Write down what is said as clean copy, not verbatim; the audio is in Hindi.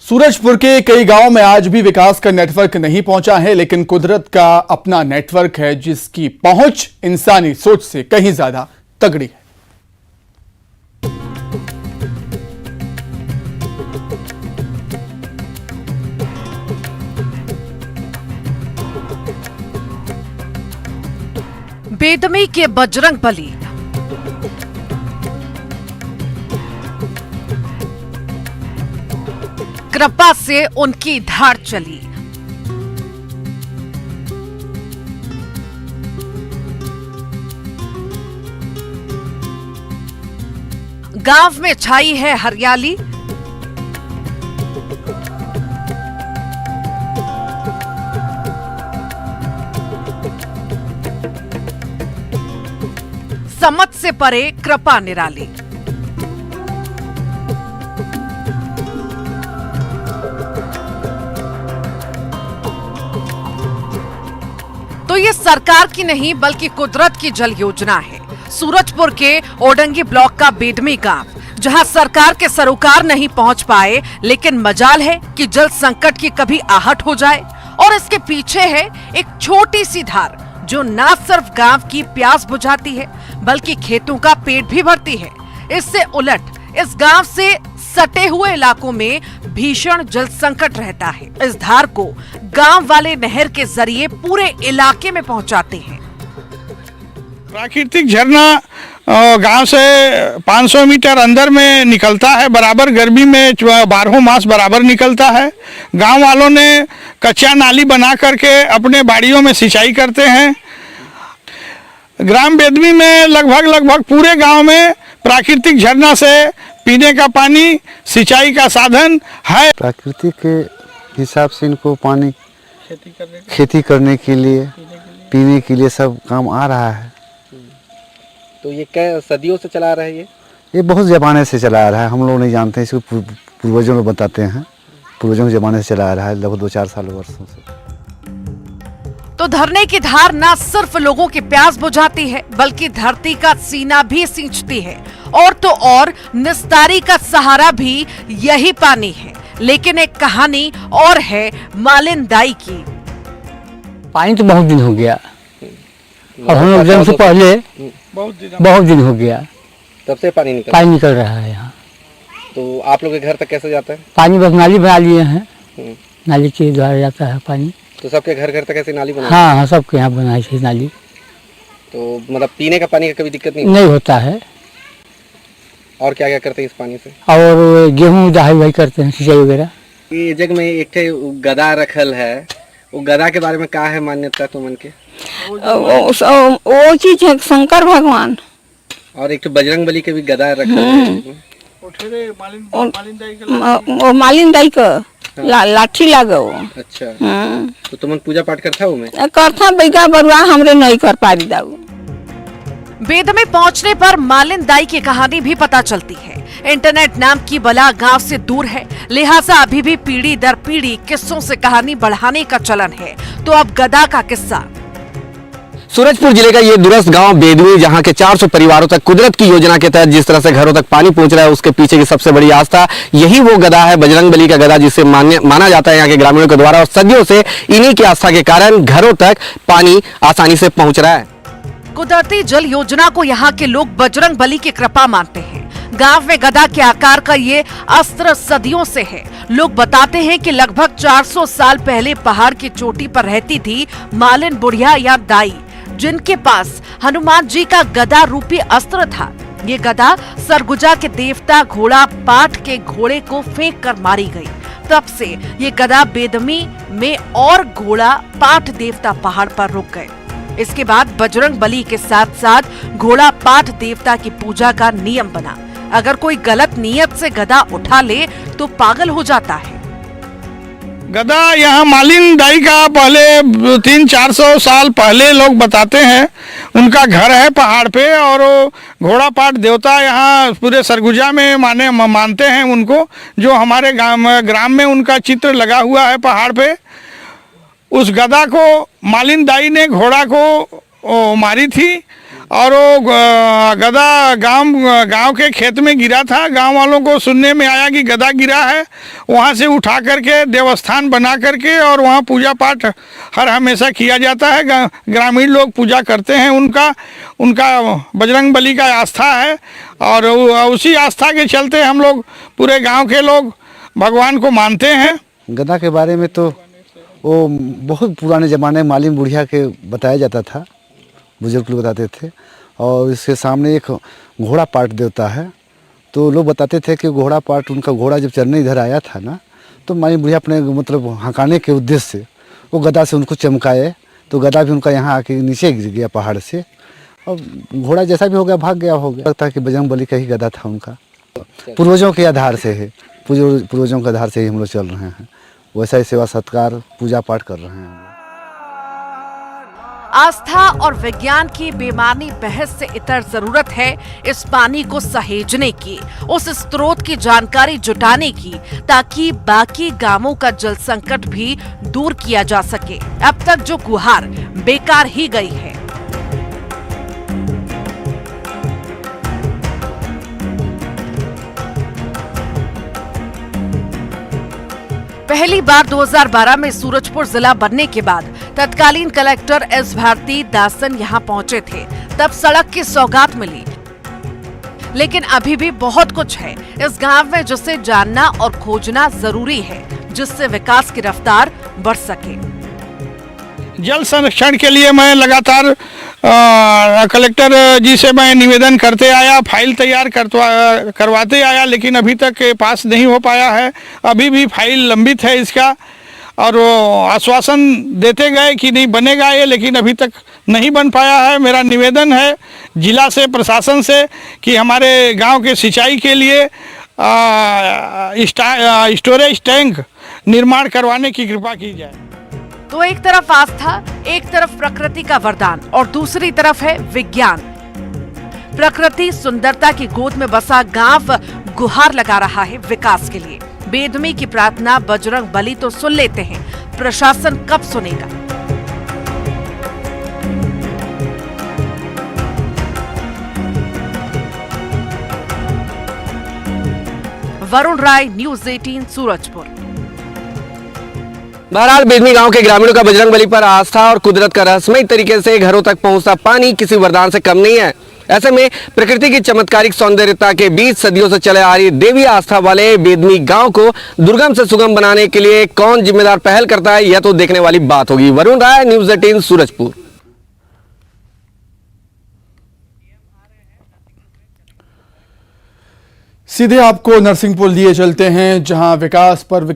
सूरजपुर के कई गांवों में आज भी विकास का नेटवर्क नहीं पहुंचा है, लेकिन कुदरत का अपना नेटवर्क है जिसकी पहुंच इंसानी सोच से कहीं ज्यादा तगड़ी है। बेदमी के बजरंग बली कृपा से उनकी धार चली। गांव में छाई है हरियाली, समझ से परे कृपा निराली। तो ये सरकार की नहीं बल्कि कुदरत की जल योजना है। सूरजपुर के ओडंगी ब्लॉक का बेदमी गांव, जहां सरकार के सरोकार नहीं पहुंच पाए, लेकिन मजाल है कि जल संकट की कभी आहट हो जाए। और इसके पीछे है एक छोटी सी धार जो न सिर्फ गांव की प्यास बुझाती है बल्कि खेतों का पेट भी भरती है। इससे उलट इस गांव से सटे हुए इलाकों में भीषण जल संकट रहता है। इस धार को गांव वाले नहर के जरिए पूरे इलाके में पहुंचाते हैं। प्राकृतिक झरना गांव से 500 मीटर अंदर में निकलता है। बराबर गर्मी में 12 मास बराबर निकलता है। गांव वालों ने कच्चा नाली बना करके अपने बाड़ियों में सिंचाई करते हैं। ग्राम बेदमी में लगभग पूरे गांव में प्राकृतिक झरना से पीने का पानी, सिंचाई का साधन है। प्रकृति के हिसाब से इनको पानी खेती करने के लिए, पीने के लिए सब काम आ रहा है। तो ये क्या सदियों से चला रहा है? ये बहुत ज़माने से चला आ रहा है। हम लोग नहीं जानते, इसको पूर्वजों लोग बताते हैं। पूर्वजों के ज़माने से चला आ रहा है, लगभग 2-4 साल वर्षों से। तो धरने की धार न सिर्फ लोगों की प्यास बुझाती है बल्कि धरती का सीना भी सींचती है। और तो और निस्तारी का सहारा भी यही पानी है। लेकिन एक कहानी और है मालिन दाई की। पानी तो बहुत दिन हो गया और हम लोग जन्म से पहले बहुत दिन हो गया तब से पानी निकल रहा है यहाँ। तो आप लोग के घर तक कैसे जाता है पानी? बस नाली बना लिए हैं, नाली के द्वारा जाता है पानी। तो सबके घर तक ऐसे नाली बना? हाँ, सबके यहाँ बनाई है नाली। तो मतलब पीने का पानी का कभी दिक्कत नहीं होता है। और क्या क्या करते हैं इस पानी से? और गेहूँ दहाई वही करते हैं, सिंचाई वगैरह। ये जग में एक गदा रखल है, वो गदा के बारे में क्या है मान्यता तुमन के? वो चीज है शंकर भगवान। और एक तो बजरंग बली के भी गदा रखल है। मालिन दाई का लाठी लागो। अच्छा, तो तुमन पूजा पाठ करता हो? मैं करता बैगा बरुआ हमरे नहीं कर पारी दाऊ। बेदमी पहुंचने पर मालिन दाई की कहानी भी पता चलती है। इंटरनेट नाम की बला गांव से दूर है, लिहाजा अभी भी पीढ़ी दर पीढ़ी किस्सों से कहानी बढ़ाने का चलन है। तो अब गदा का किस्सा। सूरजपुर जिले का ये दूरस्थ गांव बेदमी, जहां के 400 परिवारों तक कुदरत की योजना के तहत जिस तरह से घरों तक पानी पहुंच रहा है, उसके पीछे की सबसे बड़ी आस्था यही वो गदा है, बजरंग बली का गदा, जिसे माना जाता है यहाँ के ग्रामीणों के द्वारा। और सदियों से इन्हीं की आस्था के कारण घरों तक पानी आसानी से पहुंच रहा है। कुदरती जल योजना को यहाँ के लोग बजरंग बली की कृपा मानते हैं। गांव में गदा के आकार का ये अस्त्र सदियों से है। लोग बताते हैं कि लगभग 400 साल पहले पहाड़ की चोटी पर रहती थी मालिन बुढ़िया या दाई, जिनके पास हनुमान जी का गदा रूपी अस्त्र था। ये गदा सरगुजा के देवता घोड़ा पाठ के घोड़े को फेंक कर मारी गई। तब से ये गदा बेदमी में और घोड़ा पाठ देवता पहाड़ पर रुक गए। इसके बाद बजरंग बली के साथ साथ घोड़ा पाठ देवता की पूजा का नियम बना। अगर कोई गलत नियत से गदा उठा ले तो पागल हो जाता है। गदा यहाँ मालिन दाई का पहले 300-400 साल पहले लोग बताते हैं उनका घर है पहाड़ पे। और घोड़ा पाठ देवता यहाँ पूरे सरगुजा में मानते हैं उनको, जो हमारे ग्राम में उनका चित्र लगा हुआ है पहाड़ पे। उस गदा को मालिन दाई ने घोड़ा को मारी थी और वो गधा गांव के खेत में गिरा था। गांव वालों को सुनने में आया कि गधा गिरा है। वहां से उठा करके देवस्थान बना करके और वहां पूजा पाठ हर हमेशा किया जाता है। ग्रामीण लोग पूजा करते हैं। उनका बजरंग बली का आस्था है और उसी आस्था के चलते हम लोग पूरे गांव के लोग भगवान को मानते हैं। गदा के बारे में तो वो बहुत पुराने ज़माने में मालिम बुढ़िया के बताया जाता था, बुजुर्ग लोग बताते थे। और इसके सामने एक घोड़ा पाट देवता है, तो लोग बताते थे कि घोड़ा पाट, उनका घोड़ा जब चरने इधर आया था ना, तो मालिम बुढ़िया अपने मतलब हकाने के उद्देश्य से वो गदा से उनको चमकाए, तो गदा भी उनका यहाँ आके नीचे गिर गया पहाड़ से, और घोड़ा जैसा भी हो गया भाग गया हो गया। लगता है कि बजरंग बली का ही गदा था उनका। पूर्वजों के आधार से है, पूर्वजों के आधार से ही हम लोग चल रहे हैं। वैसा ही सेवा सत्कार पूजा पाठ कर रहे हैं। आस्था और विज्ञान की बेमानी बहस से इतर जरूरत है इस पानी को सहेजने की, उस स्रोत की जानकारी जुटाने की, ताकि बाकी गांवों का जल संकट भी दूर किया जा सके। अब तक जो गुहार बेकार ही गई है। पहली बार 2012 में सूरजपुर जिला बनने के बाद तत्कालीन कलेक्टर एस भारती दासन यहां पहुंचे थे। तब सड़क की सौगात मिली, लेकिन अभी भी बहुत कुछ है इस गांव में जिसे जानना और खोजना जरूरी है, जिससे विकास की रफ्तार बढ़ सके। जल संरक्षण के लिए मैं लगातार कलेक्टर जी से मैं निवेदन करते आया, फाइल तैयार करवाते आया, लेकिन अभी तक पास नहीं हो पाया है। अभी भी फाइल लंबित है इसका, और वो आश्वासन देते गए कि नहीं बनेगा ये, लेकिन अभी तक नहीं बन पाया है। मेरा निवेदन है जिला से, प्रशासन से, कि हमारे गांव के सिंचाई के लिए स्टोरेज टैंक निर्माण करवाने की कृपा की जाए। तो एक तरफ आस्था, एक तरफ प्रकृति का वरदान और दूसरी तरफ है विज्ञान। प्रकृति सुंदरता की गोद में बसा गांव गुहार लगा रहा है विकास के लिए। बेदमी की प्रार्थना बजरंग बली तो सुन लेते हैं, प्रशासन कब सुनेगा? वरुण राय, न्यूज़ 18, सूरजपुर। बहरहाल बेदमी गांव के ग्रामीणों का बजरंग बली पर आस्था और कुदरत का रहस्यमय तरीके से घरों तक पहुंचता पानी किसी वरदान से कम नहीं है। ऐसे में प्रकृति की चमत्कारिक सौंदर्यता के बीच सदियों से चले आ रही देवी आस्था वाले बेदमी गांव को दुर्गम से सुगम बनाने के लिए कौन जिम्मेदार पहल करता है, यह तो देखने वाली बात होगी। वरुण राय, न्यूज़ 18, सूरजपुर। सीधे आपको नरसिंहपुर लिए चलते हैं, जहां विकास पर